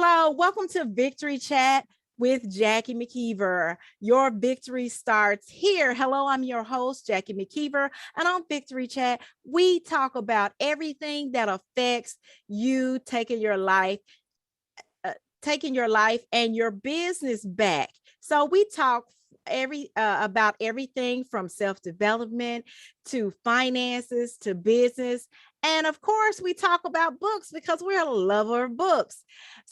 Hello, welcome to Victory Chat with Jackie Mckeever. Your victory starts here. Hello, I'm your host, Jackie Mckeever, and on Victory Chat, we talk about everything that affects you taking your life and your business back. So we talk about everything from self-development to finances to business. And of course, we talk about books because we're a lover of books.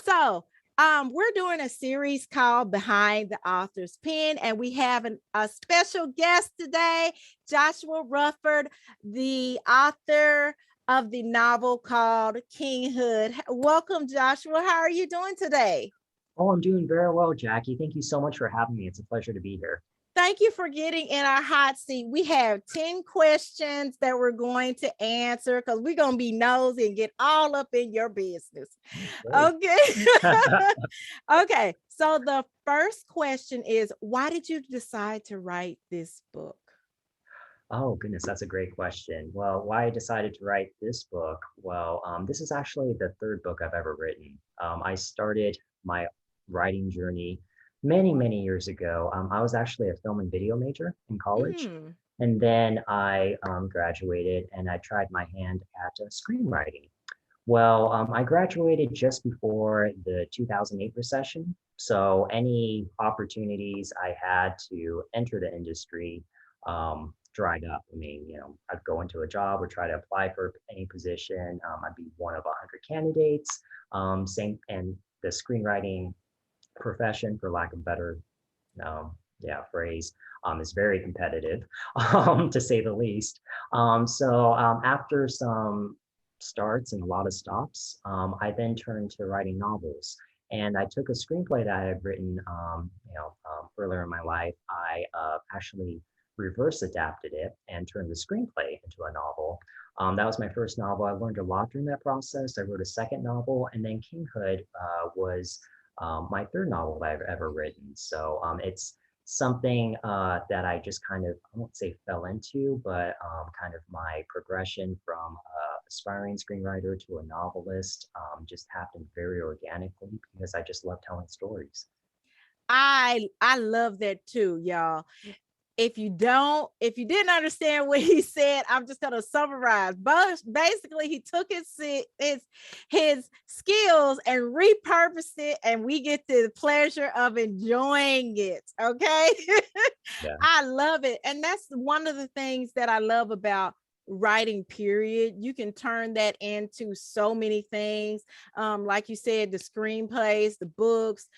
So we're doing a series called Behind the Author's Pen, and we have a special guest today, Joshua Rutherford, the author of the novel called Kinghood. Welcome, Joshua. How are you doing today? Oh, I'm doing very well, Jackie. Thank you so much for having me. It's a pleasure to be here. Thank you for getting in our hot seat. We have 10 questions that we're going to answer because we're going to be nosy and get all up in your business. Okay. Okay. So the first question is, why did you decide to write this book? Oh, goodness, that's a great question. Well, why I decided to write this book? Well, this is actually the third book I've ever written. I started my writing journey many, many years ago. I was actually a film and video major in college. And then I graduated and I tried my hand at screenwriting. Well, I graduated just before the 2008 recession. So any opportunities I had to enter the industry dried up. I mean, I'd go into a job or try to apply for any position. I'd be one of 100 candidates. Same, and the screenwriting profession, for lack of better phrase, is very competitive, to say the least. So after some starts and a lot of stops, I then turned to writing novels. And I took a screenplay that I had written, earlier in my life. I actually reverse adapted it and turned the screenplay into a novel. That was my first novel. I learned a lot during that process. I wrote a second novel, and then Kinghood was my third novel that I've ever written. So it's something that I just kind of, I won't say fell into, but kind of my progression from aspiring screenwriter to a novelist just happened very organically because I just love telling stories. I love that too, y'all. If you didn't understand what he said, I'm just gonna summarize. But basically, he took his skills and repurposed it, and we get the pleasure of enjoying it. Okay. Yeah. I love it. And that's one of the things that I love about writing, period. You can turn that into so many things. Like you said, the screenplays, the books,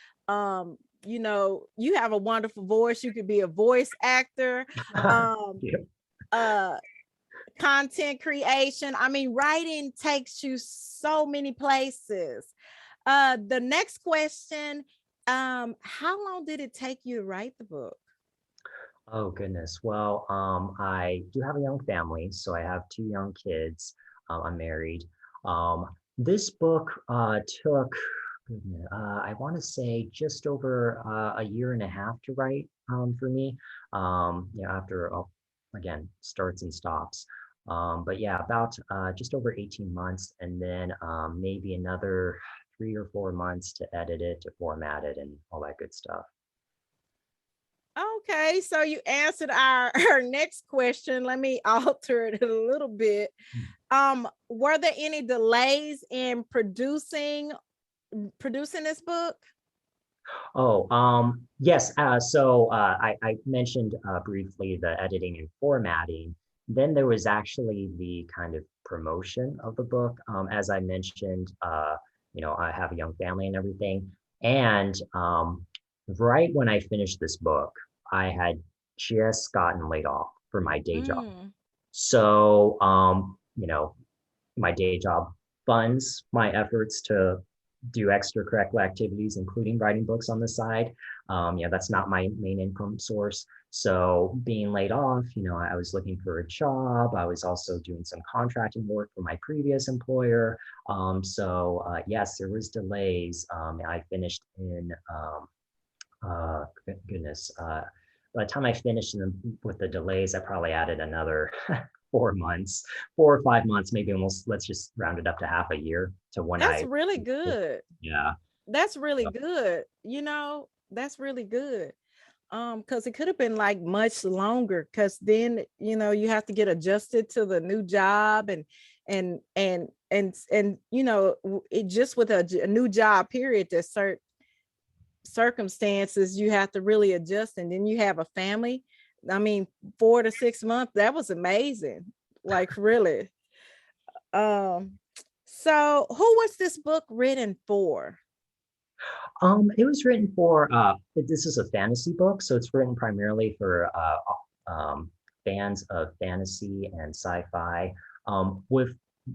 you have a wonderful voice. You could be a voice actor, Yeah. content creation. I mean, writing takes you so many places. The next question, how long did it take you to write the book? Oh, goodness. Well, I do have a young family, so I have two young kids. I'm married. This book took, I want to say, just over a year and a half to write for me. After again starts and stops. But yeah, about just over 18 months, and then maybe another 3 or 4 months to edit it, to format it, and all that good stuff. Okay, so you answered our next question. Let me alter it a little bit. Were there any delays in producing this book? Oh, yes. I mentioned briefly the editing and formatting. Then there was actually the kind of promotion of the book. As I mentioned, I have a young family and everything. And right when I finished this book, I had just gotten laid off for my day job. So, my day job funds my efforts to do extracurricular activities, including writing books on the side. That's not my main income source. So being laid off, I was looking for a job. I was also doing some contracting work for my previous employer. Yes, there was delays. I finished in, goodness, by the time I finished with the delays, I probably added another 4 months, 4 or 5 months, maybe almost, let's just round it up to half a year to when That's really good. yeah. That's really So, good. That's really good. Because it could have been like much longer, because then you have to get adjusted to the new job, and it just with a new job period, there's certain circumstances you have to really adjust, and then you have a family. I mean, 4 to 6 months, that was amazing. Like, really. um so who was this book written for? it was written for, this is a fantasy book, so it's written primarily for fans of fantasy and sci-fi. With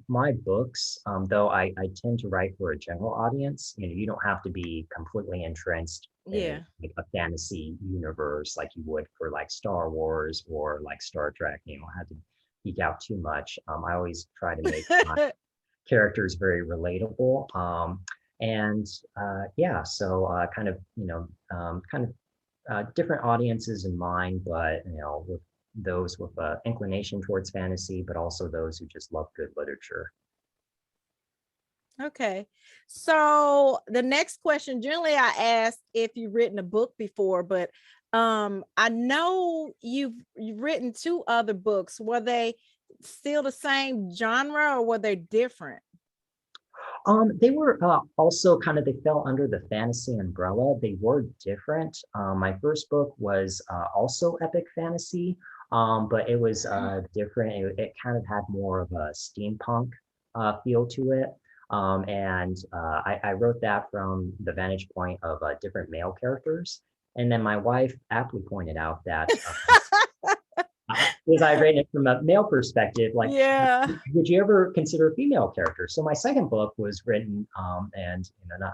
my books, though, I tend to write for a general audience. You don't have to be completely entrenched in Yeah. like a fantasy universe like you would for like Star Wars or like Star Trek. You don't have to geek out too much. I always try to make my characters very relatable. And yeah, so kind of, different audiences in mind, but with those with inclination towards fantasy, but also those who just love good literature. Okay. So the next question, generally I ask if you've written a book before, but I know you've written two other books. Were they still the same genre, or were they different? They were also kind of, they fell under the fantasy umbrella. They were different. My first book was also epic fantasy, but it was different. It kind of had more of a steampunk feel to it. And I wrote that from the vantage point of different male characters. And then my wife aptly pointed out that because I read it from a male perspective, like, Yeah. would you ever consider a female character? So my second book was written, and not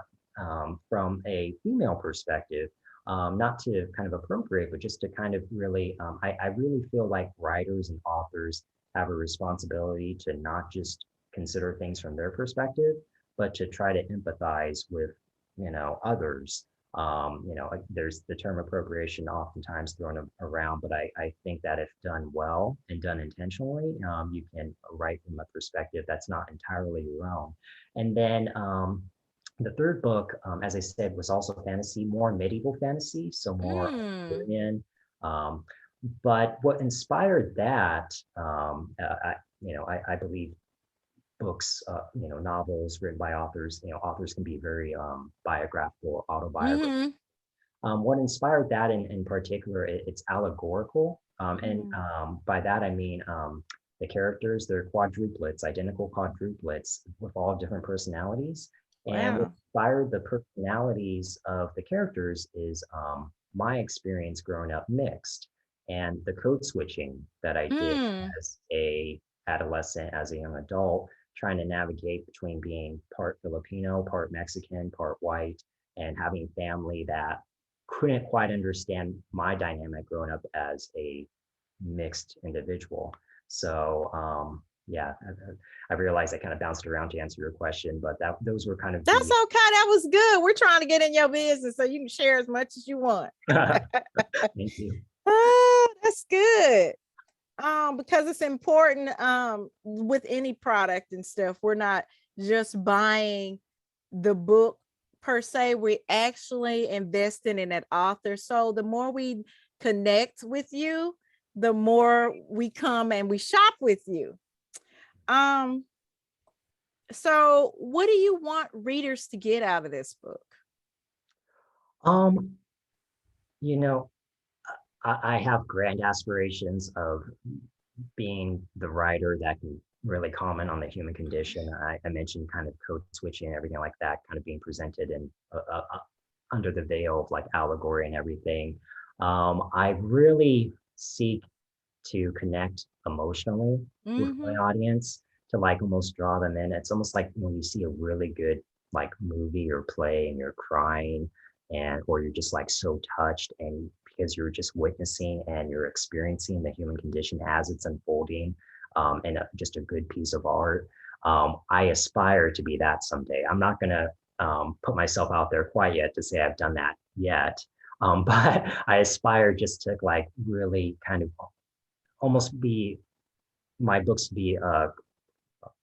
from a female perspective, not to kind of appropriate, but just to kind of really, I really feel like writers and authors have a responsibility to not just consider things from their perspective, but to try to empathize with, others. There's the term appropriation oftentimes thrown around, but I think that if done well and done intentionally, you can write from a perspective that's not entirely your own. And then the third book, as I said, was also fantasy, more medieval fantasy, so more Mm. Arthurian. Um, but what inspired that, I believe books, novels written by authors. Authors can be very biographical, autobiographical. Mm-hmm. What inspired that in particular, it's allegorical. And Mm. by that, I mean the characters, they're quadruplets, identical quadruplets with all different personalities. And what Wow. inspired the personalities of the characters is my experience growing up mixed and the code switching that I did Mm. as a adolescent, as a young adult, trying to navigate between being part Filipino, part Mexican, part white, and having family that couldn't quite understand my dynamic growing up as a mixed individual. So yeah, I realized I kind of bounced around to answer your question, but those were kind of That's the okay. That was good. We're trying to get in your business so you can share as much as you want. thank you. That's good. Because it's important with any product and stuff. We're not just buying the book per se, we're actually investing in that author. So the more we connect with you, the more we come and we shop with you. Um, so what do you want readers to get out of this book? Um, you know, I have grand aspirations of being the writer that can really comment on the human condition. I mentioned kind of code switching and everything like that, kind of being presented in under the veil of like allegory and everything. I really seek to connect emotionally with my Mm-hmm. audience, to like almost draw them in. It's almost like when you see a really good like movie or play and you're crying, and or you're just like so touched, and because you're just witnessing and you're experiencing the human condition as it's unfolding, and just a good piece of art. I aspire to be that someday. I'm not gonna put myself out there quite yet to say I've done that yet, but I aspire just to like really kind of almost be my books be a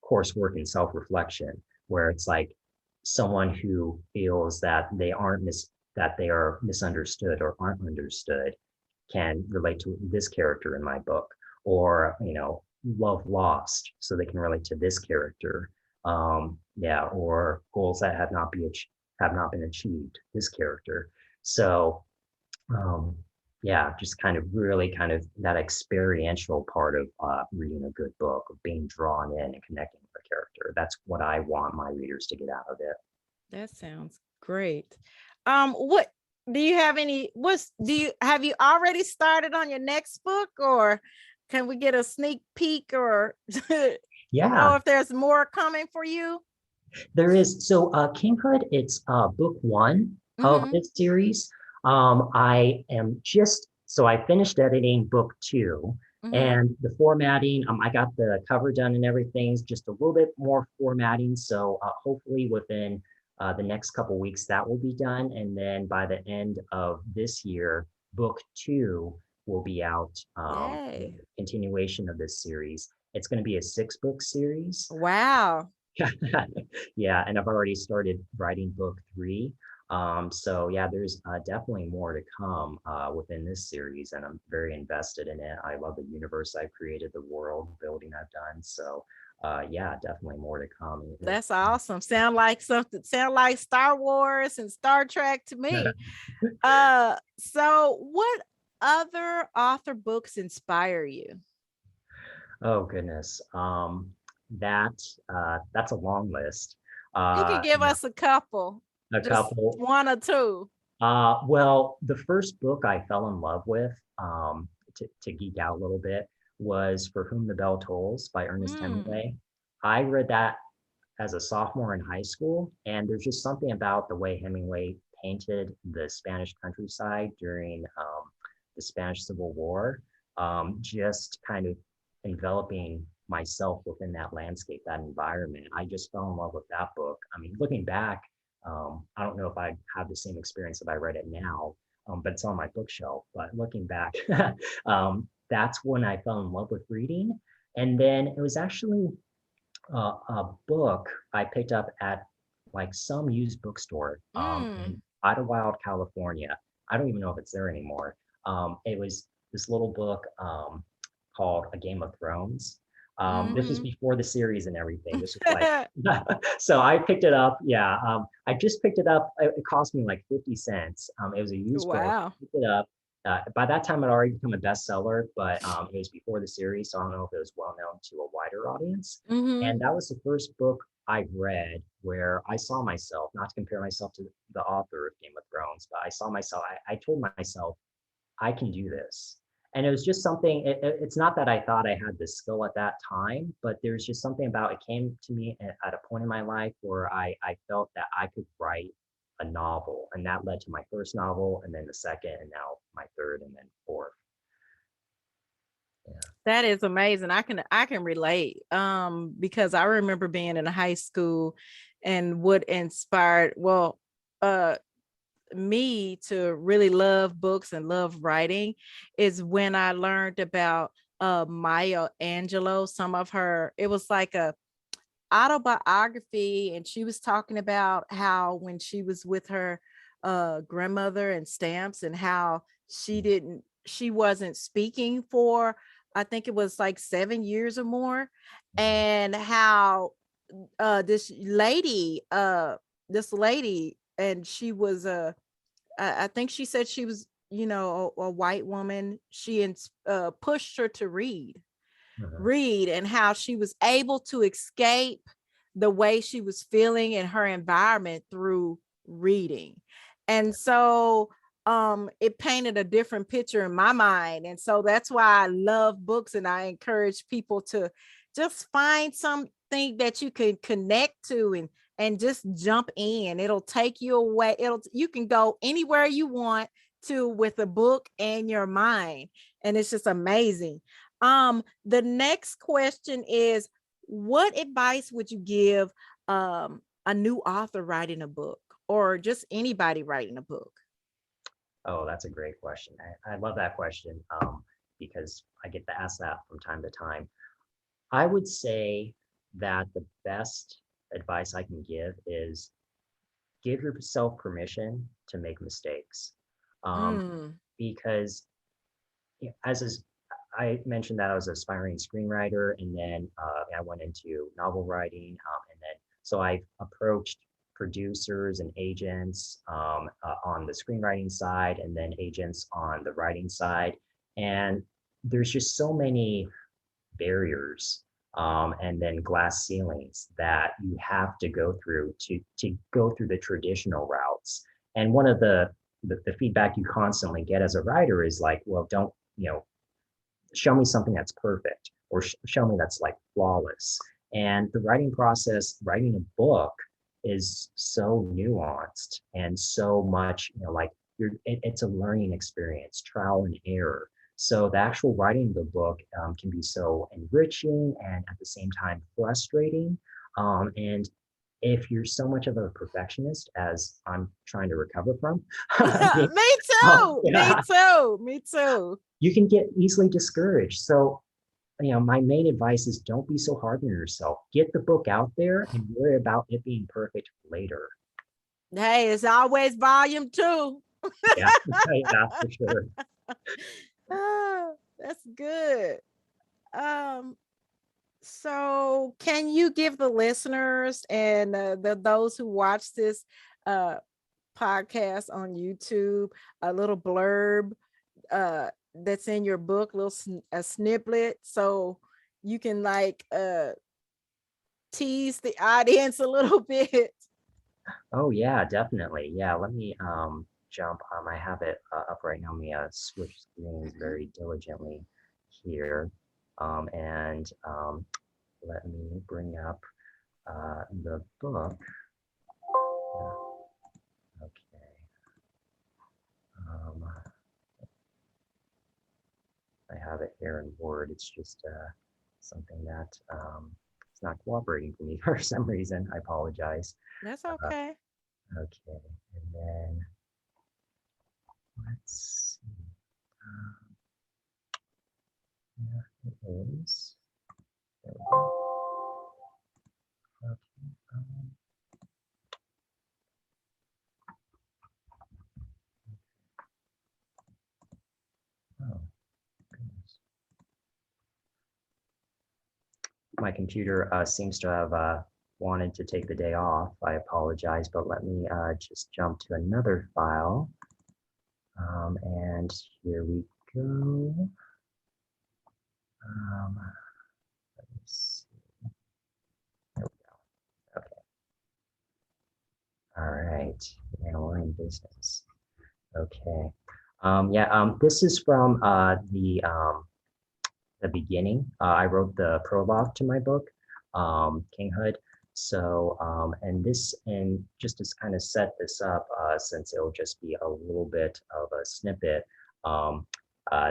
coursework in self-reflection, where it's like someone who feels that that they are misunderstood or aren't understood can relate to this character in my book, or love lost, so they can relate to this character. Yeah, or goals that have not been achieved, this character. So um, yeah, just kind of really kind of that experiential part of reading a good book, of being drawn in and connecting with a character. That's what I want my readers to get out of it. That sounds great. What do you have any? Have you already started on your next book, or can we get a sneak peek, or Yeah, know if there's more coming for you? there is. So Kinghood, it's book one of Mm-hmm. this series. I finished editing book two, Mm-hmm. and the formatting, I got the cover done and everything, just a little bit more formatting. So hopefully within the next couple weeks that will be done. And then by the end of this year, book two will be out, Yay. continuation of this series. It's going to be a 6-book series. Wow. Yeah, and I've already started writing book three. So yeah, there's definitely more to come within this series, and I'm very invested in it. I love the universe I've created, the world building I've done. So yeah, definitely more to come. That's awesome. Sound like Star Wars and Star Trek to me. So what other author books inspire you? Oh goodness, that's a long list. You can give Yeah, us a couple, a just couple. one or two. Well, the first book I fell in love with, to geek out a little bit, was For Whom the Bell Tolls by Ernest Mm, Hemingway. I read that as a sophomore in high school, and there's just something about the way Hemingway painted the Spanish countryside during the Spanish Civil War, just kind of enveloping myself within that landscape, that environment. I just fell in love with that book. I mean, looking back, I don't know if I'd have the same experience if I read it now, but it's on my bookshelf. But looking back, that's when I fell in love with reading. And then it was actually a book I picked up at like some used bookstore in mm, Idlewild, California. I don't even know if it's there anymore. It was this little book called A Game of Thrones. This was mm-hmm. before the series and everything. This was like, so I picked it up. Yeah, I just picked it up. It cost me like 50 cents. It was a used book. Wow. I picked it up. By that time, it already become a bestseller, but it was before the series, so I don't know if it was well known to a wider audience. Mm-hmm. And that was the first book I read where I saw myself, not to compare myself to the author of Game of Thrones, but I saw myself, I told myself, I can do this. And it was just something, it's not that I thought I had the skill at that time, but there's just something about it came to me at a point in my life where I felt that I could write a novel. And that led to my first novel, and then the second, and now my third, and then fourth. Yeah. That is amazing. I can relate. Because I remember being in high school, and what inspired uh me to really love books and love writing is when I learned about Maya Angelou. Some of her, it was like a autobiography, and she was talking about how when she was with her grandmother and stamps, and how she wasn't speaking for, I think it was like 7 years or more, Mhm. and how this lady, and she was I think she said she was, a white woman. She pushed her to Mhm. read, and how she was able to escape the way she was feeling in her environment through reading. And so it painted a different picture in my mind. And so that's why I love books, and I encourage people to just find something that you can connect to, and just jump in. It'll take you away. You can go anywhere you want to with a book and your mind. And it's just amazing. The next question is, what advice would you give a new author writing a book, or just anybody writing a book? Oh, that's a great question. I love that question, because I get to ask that from time to time. I would say that the best advice I can give is give yourself permission to make mistakes. Um, Mm. because I mentioned that I was an aspiring screenwriter, and then I went into novel writing, and then so I approached producers and agents on the screenwriting side, and then agents on the writing side, and there's just so many barriers and then glass ceilings that you have to go through to go through the traditional routes. And one of the feedback you constantly get as a writer is like, well, don't, show me something that's perfect, or show me that's like flawless. And the writing process, writing a book, is so nuanced and so much, like it's a learning experience, trial and error. So the actual writing of the book can be so enriching and at the same time frustrating. And if you're so much of a perfectionist, as I'm trying to recover from, Me too. Me yeah, too. Me too. you can get easily discouraged. So, my main advice is don't be so hard on yourself. Get the book out there and worry about it being perfect later. Hey, it's always volume 2. Yeah, yeah, for sure. Ah, that's good. Um, so can you give the listeners and those who watch this uh podcast on YouTube a little blurb that's in your book, a snippet, so you can like tease the audience a little bit? Oh yeah, definitely. Yeah, let me jump. I have it up right now. Let me switch screens very diligently here. And let me bring up the book. Okay. Um, I have it here in Word. It's just something that it's not cooperating for me for some reason. I apologize. That's Uh, okay. okay, and then let's see. There it is. There we go. Okay. Oh, goodness. My computer seems to have wanted to take the day off. I apologize, but let me just jump to another file. And here we go. Let me see. There we go. Okay. All right. Now we're in business. Okay. This is from the beginning. I wrote the prologue to my book, Kinghood. So, and just to kind of set this up, since it'll just be a little bit of a snippet,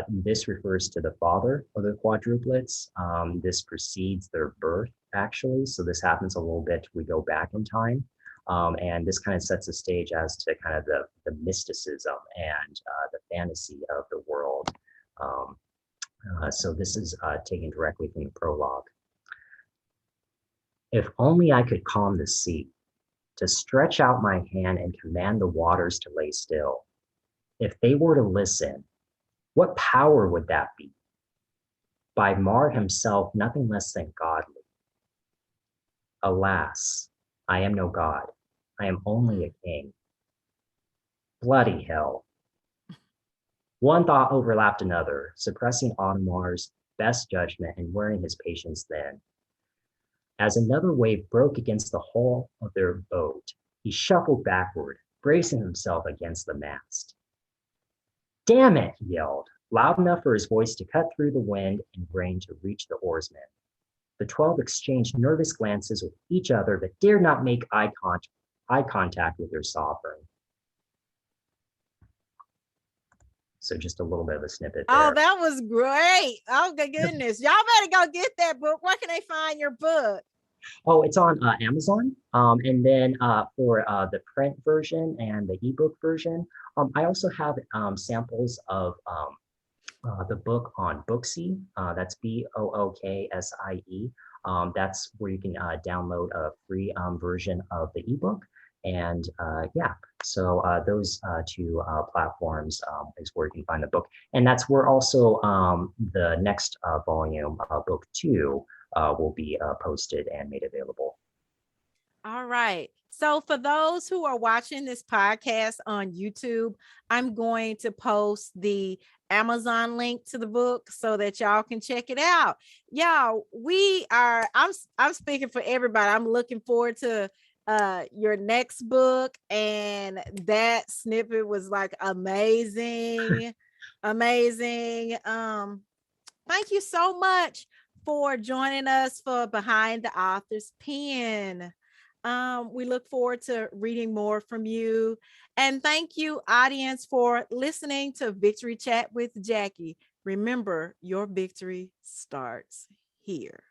this refers to the father of the quadruplets. This precedes their birth, actually. So this happens a little bit, we go back in time. And this kind of sets the stage as to kind of the mysticism and the fantasy of the world. So this is taken directly from the prologue. If only I could calm the sea, to stretch out my hand and command the waters to lay still. If they were to listen, what power would that be? By Mar himself, nothing less than godly. Alas, I am no god. I am only a king. Bloody hell. One thought overlapped another, suppressing Audemars' best judgment and wearing his patience thin. As another wave broke against the hull of their boat, he shuffled backward, bracing himself against the mast. Damn it, he yelled, loud enough for his voice to cut through the wind and rain to reach the oarsmen. The 12 exchanged nervous glances with each other but dared not make eye contact with their sovereign. So just a little bit of a snippet there. Oh, that was great. Oh, my goodness. Y'all better go get that book. Where can they find your book? Oh, it's on Amazon. And then for the print version and the ebook version, I also have samples of the book on Booksy. That's Booksie. That's where you can download a free version of the ebook. And yeah, so those two platforms is where you can find the book. And that's where also the next volume, book 2, will be posted and made available. All right. So for those who are watching this podcast on YouTube, I'm going to post the Amazon link to the book so that y'all can check it out. Y'all, I'm speaking for everybody. I'm looking forward to your next book, and that snippet was like amazing. Amazing. Thank you so much for joining us for Behind the Author's Pen. We look forward to reading more from you. And thank you, audience, for listening to Victory Chat with Jackie. Remember, your victory starts here.